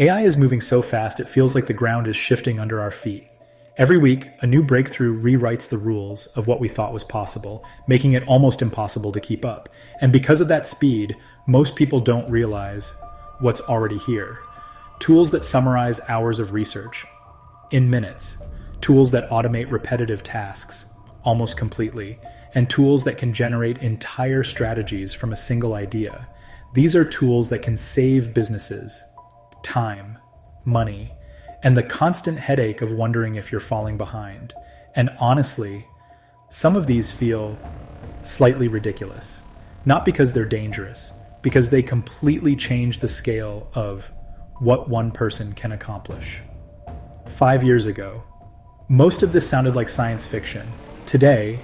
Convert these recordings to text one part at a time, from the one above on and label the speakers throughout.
Speaker 1: AI is moving so fast it feels like the ground is shifting under our feet. Every week, a new breakthrough rewrites the rules of what we thought was possible, making it almost impossible to keep up. And because of that speed, most people don't realize what's already here. Tools that summarize hours of research in minutes, tools that automate repetitive tasks almost completely, and tools that can generate entire strategies from a single idea. These are tools that can save businesses time, money, and the constant headache of wondering if you're falling behind. And honestly, some of these feel slightly ridiculous. Not because they're dangerous, because they completely change the scale of what one person can accomplish. 5 years ago, most of this sounded like science fiction. Today,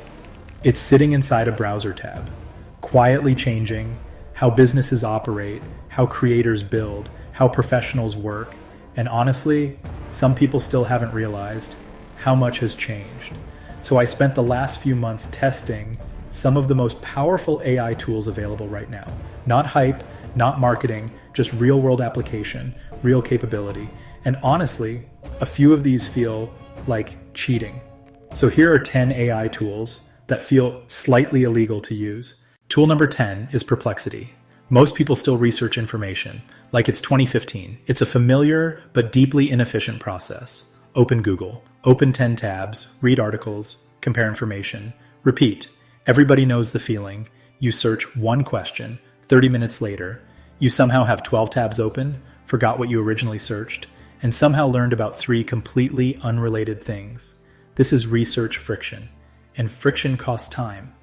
Speaker 1: it's sitting inside a browser tab, quietly changing how businesses operate, how creators build, how professionals work, and honestly, some people still haven't realized how much has changed. So I spent the last few months testing some of the most powerful AI tools available right now. Not hype, not marketing, just real-world application, real capability. And honestly, a few of these feel like cheating. So here are 10 AI tools that feel slightly illegal to use. Tool number 10 is Perplexity. Most people still research information like it's 2015. It's a familiar but deeply inefficient process. Open Google, open 10 tabs, read articles, compare information, repeat. Everybody knows the feeling. You search one question, 30 minutes later, you somehow have 12 tabs open, forgot what you originally searched, and somehow learned about 3 completely unrelated things. This is research friction, and friction costs time.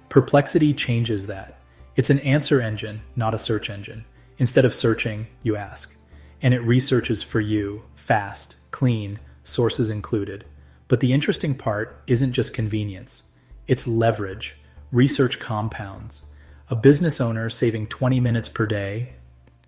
Speaker 1: Perplexity changes that. It's an answer engine, not a search engine. Instead of searching, you ask. And it researches for you, fast, clean, sources included. But the interesting part isn't just convenience. It's leverage. Research compounds. A business owner saving 20 minutes per day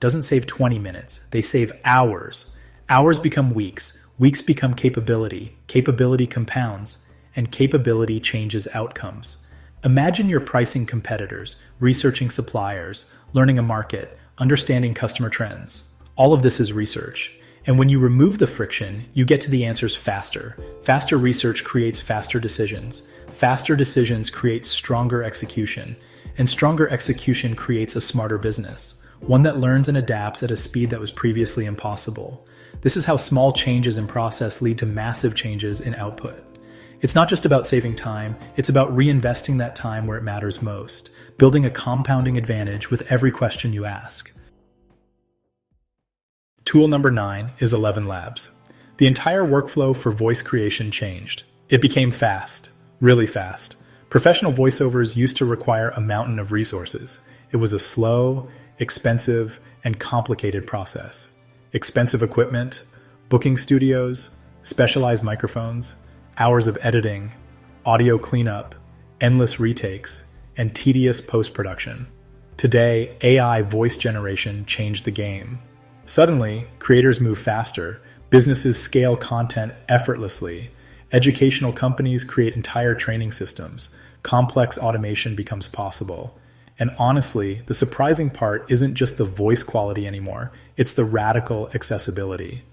Speaker 1: doesn't save 20 minutes. They save hours. Hours become weeks. Weeks become capability. Capability compounds. And capability changes outcomes. Imagine you're pricing competitors, researching suppliers, learning a market, understanding customer trends. All of this is research. And when you remove the friction, you get to the answers faster. Faster research creates faster decisions. Faster decisions create stronger execution. And stronger execution creates a smarter business, one that learns and adapts at a speed that was previously impossible. This is how small changes in process lead to massive changes in output. It's not just about saving time, it's about reinvesting that time where it matters most, building a compounding advantage with every question you ask. Tool number 9 is 11 Labs. The entire workflow for voice creation changed. It became fast, really fast. Professional voiceovers used to require a mountain of resources. It was a slow, expensive, and complicated process. Expensive equipment, booking studios, specialized microphones, hours of editing, audio cleanup, endless retakes, and tedious post-production. Today, AI voice generation changed the game. Suddenly, creators move faster, businesses scale content effortlessly, educational companies create entire training systems, complex automation becomes possible. And honestly, the surprising part isn't just the voice quality anymore, it's the radical accessibility.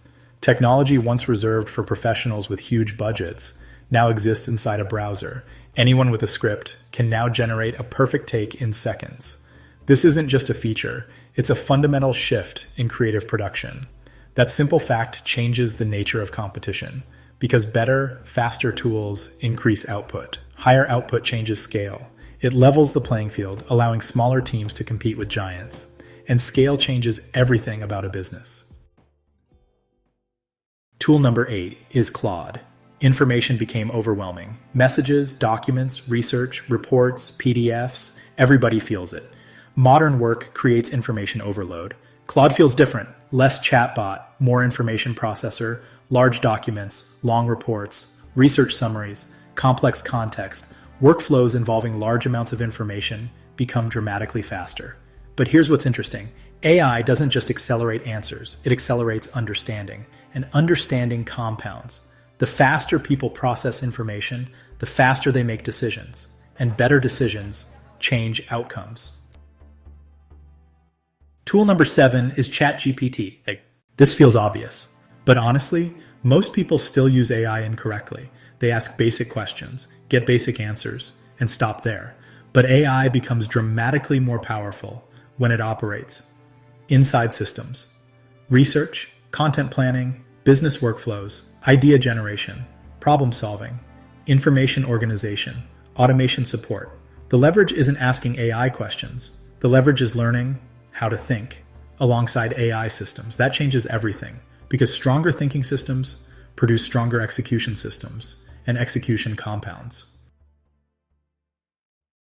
Speaker 1: Technology once reserved for professionals with huge budgets now exists inside a browser. Anyone with a script can now generate a perfect take in seconds. This isn't just a feature, it's a fundamental shift in creative production. That simple fact changes the nature of competition, because better, faster tools increase output. Higher output changes scale. It levels the playing field, allowing smaller teams to compete with giants. And scale changes everything about a business. Tool number 8 is Claude. Information became overwhelming. Messages, documents, research, reports, PDFs, everybody feels it. Modern work creates information overload. Claude feels different. Less chatbot, more information processor, large documents, long reports, research summaries, complex context. Workflows involving large amounts of information become dramatically faster. But here's what's interesting. AI doesn't just accelerate answers, it accelerates understanding. And understanding compounds. The faster people process information, the faster they make decisions. And better decisions change outcomes. Tool number 7 is ChatGPT. This feels obvious, but honestly, most people still use AI incorrectly. They ask basic questions, get basic answers, and stop there. But AI becomes dramatically more powerful when it operates inside systems. Research, content planning, business workflows, idea generation, problem solving, information organization, automation support. The leverage isn't asking AI questions. The leverage is learning how to think alongside AI systems. That changes everything because stronger thinking systems produce stronger execution systems, and execution compounds.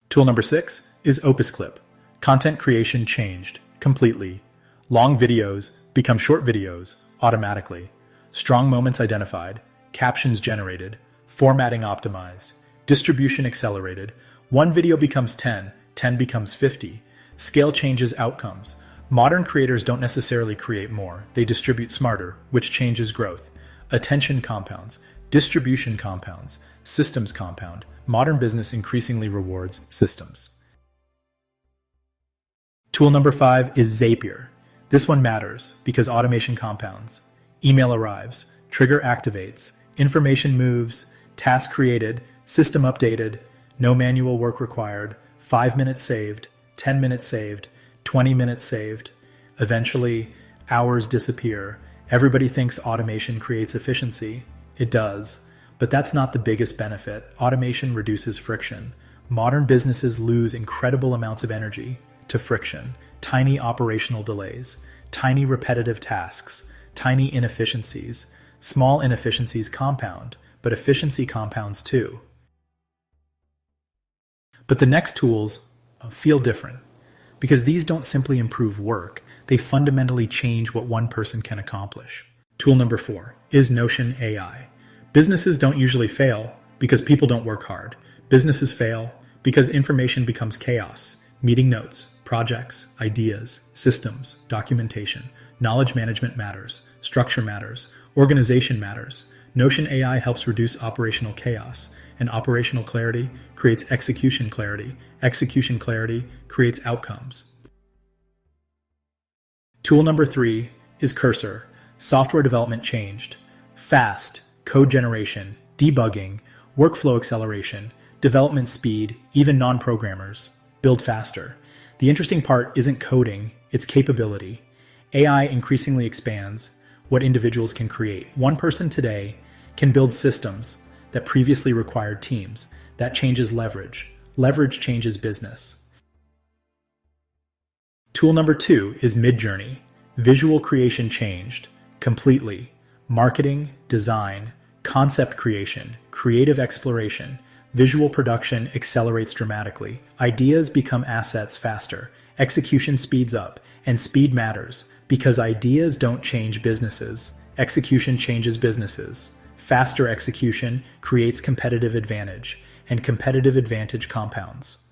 Speaker 1: Tool number 6 is Opus Clip. Content creation changed completely. Long videos become short videos automatically. Strong moments identified, captions generated, formatting optimized, distribution accelerated. One video becomes 10, 10 becomes 50. Scale changes outcomes. Modern creators don't necessarily create more, they distribute smarter, which changes growth. Attention compounds, distribution compounds, systems compound. Modern business increasingly rewards systems. Tool number 5 is Zapier. This one matters because automation compounds. Email arrives, trigger activates, information moves, task created, system updated, no manual work required, 5 minutes saved, 10 minutes saved, 20 minutes saved. Eventually, hours disappear. Everybody thinks automation creates efficiency. It does. But that's not the biggest benefit. Automation reduces friction. Modern businesses lose incredible amounts of energy to friction, tiny operational delays, tiny repetitive tasks, tiny inefficiencies. Small inefficiencies compound, but efficiency compounds too. But the next tools feel different because these don't simply improve work, they fundamentally change what one person can accomplish. Tool number 4 is Notion AI. Businesses don't usually fail because people don't work hard. Businesses fail because information becomes chaos. Meeting notes, projects, ideas, systems, documentation, knowledge management matters, structure matters, organization matters. Notion AI helps reduce operational chaos, and operational clarity creates execution clarity. Execution clarity creates outcomes. Tool number 3 is Cursor. Software development changed. Fast, code generation, debugging, workflow acceleration, development speed, even non-programmers build faster. The interesting part isn't coding, it's capability. AI increasingly expands what individuals can create. One person today can build systems that previously required teams. That changes leverage. Leverage changes business. Tool number 2 is Midjourney. Visual creation changed completely. Marketing, design, concept creation, creative exploration, visual production accelerates dramatically. Ideas become assets faster. Execution speeds up, and speed matters because ideas don't change businesses. Execution changes businesses. Faster execution creates competitive advantage, and competitive advantage compounds.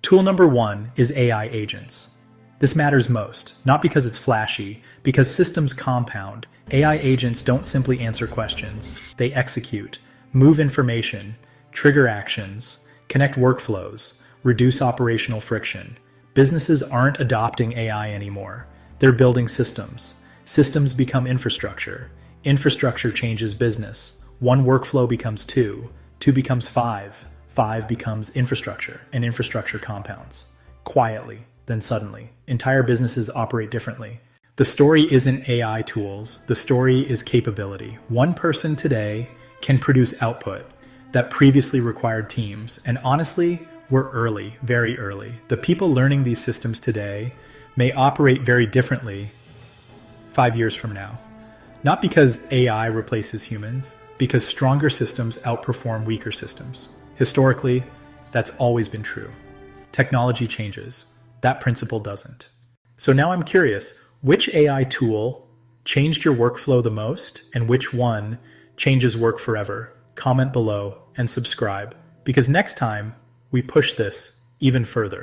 Speaker 1: Tool number 1 is AI agents. This matters most, not because it's flashy, because systems compound. AI agents don't simply answer questions. They execute, move information, trigger actions, connect workflows, reduce operational friction. Businesses aren't adopting AI anymore. They're building systems. Systems become infrastructure. Infrastructure changes business. One workflow becomes 2, 2 becomes 5, 5 becomes infrastructure, and infrastructure compounds. Quietly, then suddenly. Entire businesses operate differently. The story isn't AI tools, the story is capability. One person today can produce output that previously required teams, and honestly, we're early, very early. The people learning these systems today may operate very differently 5 years from now. Not because AI replaces humans, because stronger systems outperform weaker systems. Historically, that's always been true. Technology changes. That principle doesn't. So now I'm curious, which AI tool changed your workflow the most, and which one changes work forever? Comment below and subscribe, because next time we push this even further.